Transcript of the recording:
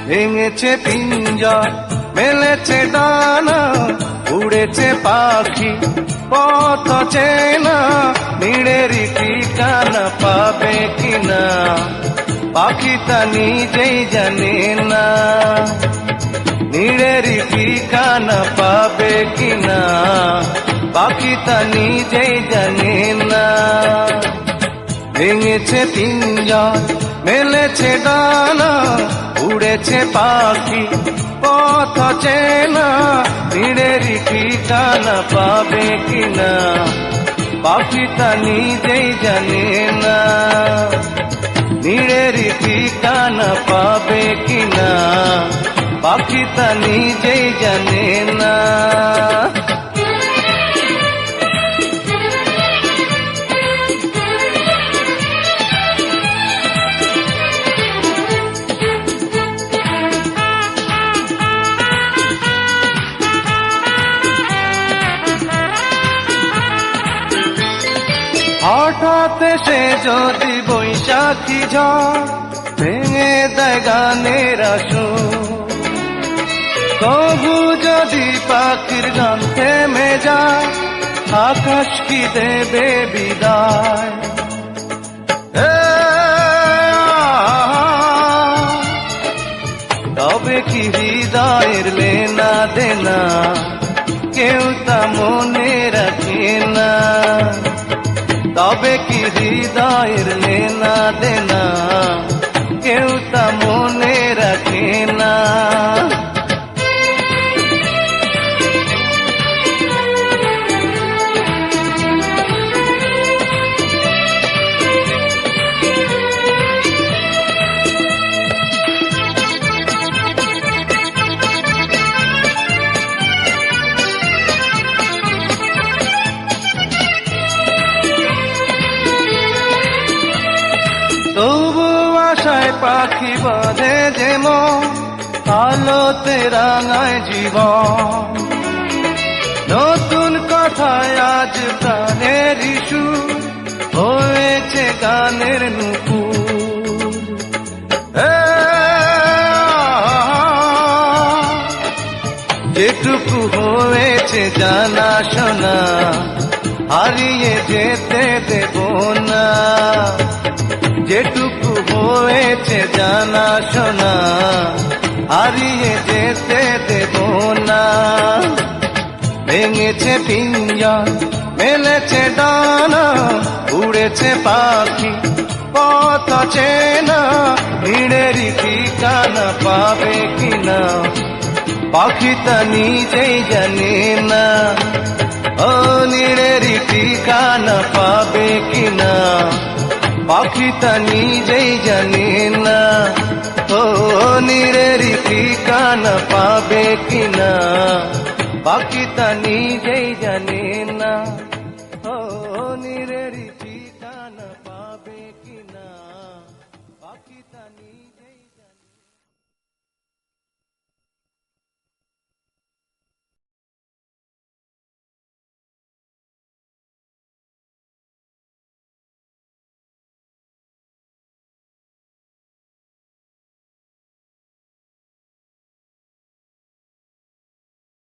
ভেঙেছে পিঞ্জর, মেলেছে ডানা, উড়েছে পাখি পথ চেনা, নীড়েরই ঠিকানা পাবে কিনা পাখিটা নিজেই জানে না। নীড়েরই ঠিকানা পাবে কিনা পাখিটা নিজেই জানে না। ভেঙেছে পিঞ্জর, মেলেছে ডানা, উড়েছে পাখি পথ চেনা, নীড়েরই ঠিকানা পাবে কিনা পাখিটা নিজেই জানে না। নীড়েরই ঠিকানা পাবে কিনা পাখিটা নিজেই জানে না। হঠাৎ সে যদি বৈশাখী ঝড় ভেঙে দেয় গানের আসর, তবু যদি পাখির গান থেমে যায় আকাশ কি দেবে বিদায়। তবে কি হৃদয়ের লেনা দেনা কেউ তা মনে রাখে না। তবে কি হৃদয়ের লেনা দেনা কেউ তা মনে রাখে না। তবু আশায় পাখি বাঁধে যেমন আলোতে রাঙায় জীবন। নতুন কথায় আজ প্রাণের ইস্যু হয়েছে গানের নুপুর। যেটুকু হয়েছে জানা শোনা হারিয়ে যেতে দেব না। যেটুকু হয়েছে জানা শোনা হারিয়ে যেতে দেব না। ভেঙেছে পিঞ্জর, মেলেছে ডানা, উড়েছে পাখি পথ চেনা, নীড়েরই ঠিকানা পাবে কিনা পাখিটা নিজেই জানে না। ও নীড়েরই ঠিকানা পাবে কিনা পাখিটা নিজেই জানে না। ও নীড়েরই ঠিকানা পাবে কিনা পাখিটা নিজেই জানে না। ও নীড়েরই ঠিকানা পাবে কিনা পাখিটা নিজেই